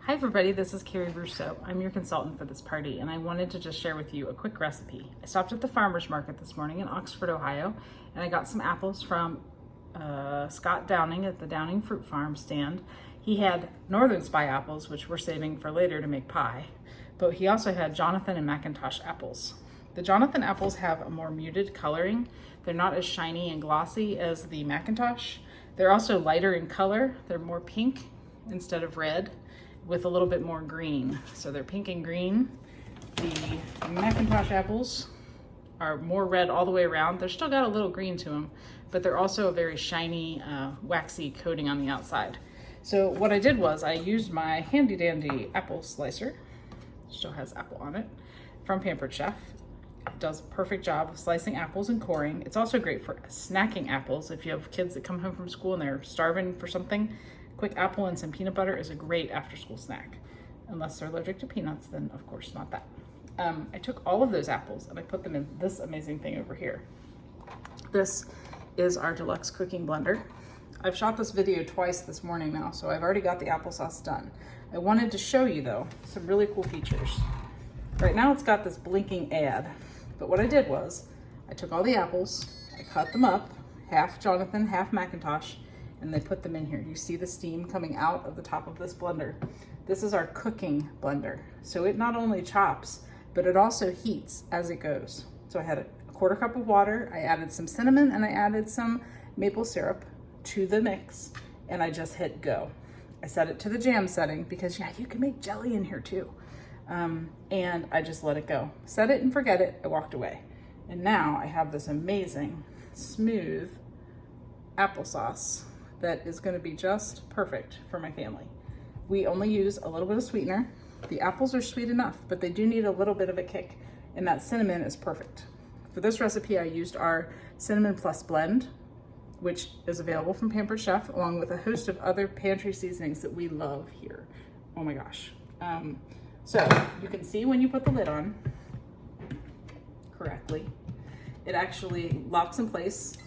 Hi everybody, this is Carrie Rousseau. I'm your consultant for this party, and I wanted to just share with you a quick recipe. I stopped at the farmer's market this morning in Oxford, Ohio, and I got some apples from Scott Downing at the Downing Fruit Farm stand. He had Northern Spy apples, which we're saving for later to make pie, but he also had Jonathan and McIntosh apples. The Jonathan apples have a more muted coloring. They're not as shiny and glossy as the McIntosh. They're also lighter in color. They're more pink instead of red, with a little bit more green. So they're pink and green. The McIntosh apples are more red all the way around. They're still got a little green to them, but they're also a very shiny, waxy coating on the outside. So what I did was I used my handy dandy apple slicer, still has apple on it, from Pampered Chef. It does a perfect job of slicing apples and coring. It's also great for snacking apples. If you have kids that come home from school and they're starving for something, quick apple and some peanut butter is a great after-school snack. Unless they're allergic to peanuts, then of course not that. I took all of those apples and I put them in this amazing thing over here. This is our deluxe cooking blender. I've shot this video twice this morning now, so I've already got the applesauce done. I wanted to show you though some really cool features. Right now it's got this blinking ad, but what I did was I took all the apples, I cut them up, half Jonathan, half McIntosh, and they put them in here. You see the steam coming out of the top of this blender. This is our cooking blender. So it not only chops, but it also heats as it goes. So I had a quarter cup of water, I added some cinnamon, and I added some maple syrup to the mix, and I just hit go. I set it to the jam setting because yeah, you can make jelly in here too. And I just let it go. Set it and forget it, I walked away. And now I have this amazing, smooth applesauce that is going to be just perfect for my family. We only use a little bit of sweetener. The apples are sweet enough, but they do need a little bit of a kick, and that cinnamon is perfect. For this recipe, I used our Cinnamon Plus blend, which is available from Pampered Chef, along with a host of other pantry seasonings that we love here. Oh my gosh. So you can see when you put the lid on correctly, it actually locks in place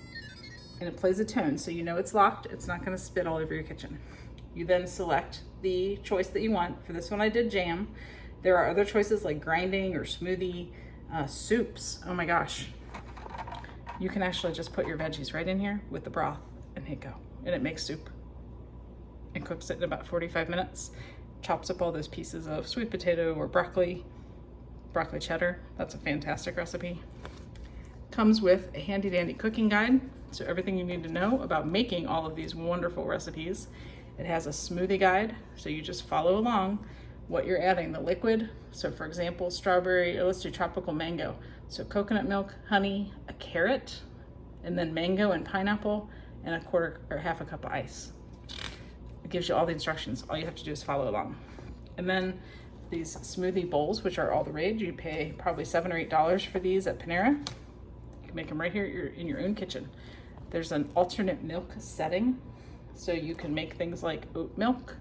and it plays a tone, so you know it's locked. It's not going to spit all over your kitchen. You then select the choice that you want. For this one I did jam. There are other choices like grinding or smoothie, soups. Oh my gosh. You can actually just put your veggies right in here with the broth and hit go. And it makes soup. It cooks it in about 45 minutes. Chops up all those pieces of sweet potato or broccoli cheddar. That's a fantastic recipe. Comes with a handy dandy cooking guide. So everything you need to know about making all of these wonderful recipes. It has a smoothie guide, so you just follow along what you're adding, the liquid. So for example, strawberry, or let's do tropical mango. So coconut milk, honey, a carrot, and then mango and pineapple, and a quarter or half a cup of ice. It gives you all the instructions. All you have to do is follow along. And then these smoothie bowls, which are all the rage. You pay probably $7 or $8 for these at Panera. You can make them right here in your own kitchen. There's an alternate milk setting, so you can make things like oat milk,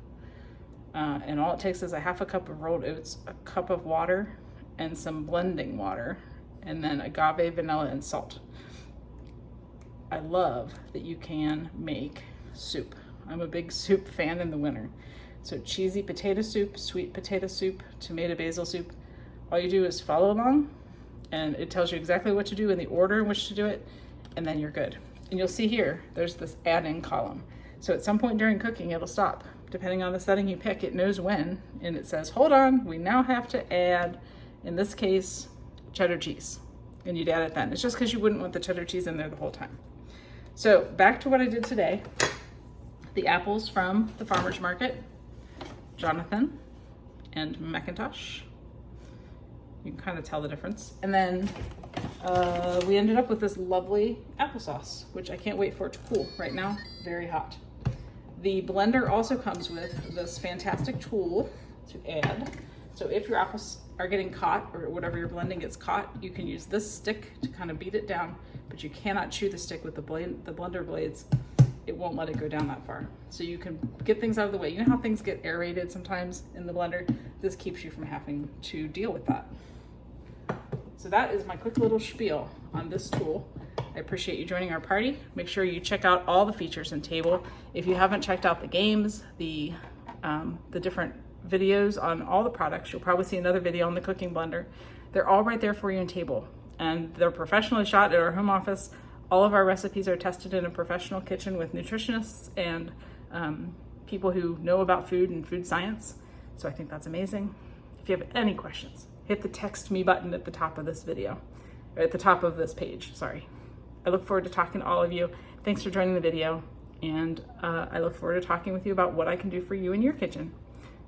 and all it takes is a half a cup of rolled oats, a cup of water, and some blending water, and then agave, vanilla, and salt. I love that you can make soup. I'm a big soup fan in the winter. So cheesy potato soup, sweet potato soup, tomato basil soup. All you do is follow along, and it tells you exactly what to do in the order in which to do it, and then you're good. And you'll see here, there's this add-in column. So at some point during cooking, it'll stop. Depending on the setting you pick, it knows when, and it says, hold on, we now have to add, in this case, cheddar cheese. And you'd add it then. It's just because you wouldn't want the cheddar cheese in there the whole time. So back to what I did today. The apples from the farmer's market, Jonathan and McIntosh. You can kind of tell the difference. And then we ended up with this lovely applesauce, which I can't wait for it to cool. Right now, very hot. The blender also comes with this fantastic tool to add. So if your apples are getting caught, or whatever you're blending gets caught, you can use this stick to kind of beat it down, but you cannot chew the stick with the blender blades. It won't let it go down that far. So you can get things out of the way. You know how things get aerated sometimes in the blender? This keeps you from having to deal with that. So that is my quick little spiel on this tool. I appreciate you joining our party. Make sure you check out all the features and table. If you haven't checked out the games, the different videos on all the products. You'll probably see another video on the cooking blender. They're all right there for you on table, and they're professionally shot at our home office. All of our recipes are tested in a professional kitchen with nutritionists and people who know about food and food science. So I think that's amazing. If you have any questions, hit the text me button at the top of this video, or at the top of this page, sorry. I look forward to talking to all of you. Thanks for joining the video, and I look forward to talking with you about what I can do for you in your kitchen.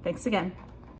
Thanks again.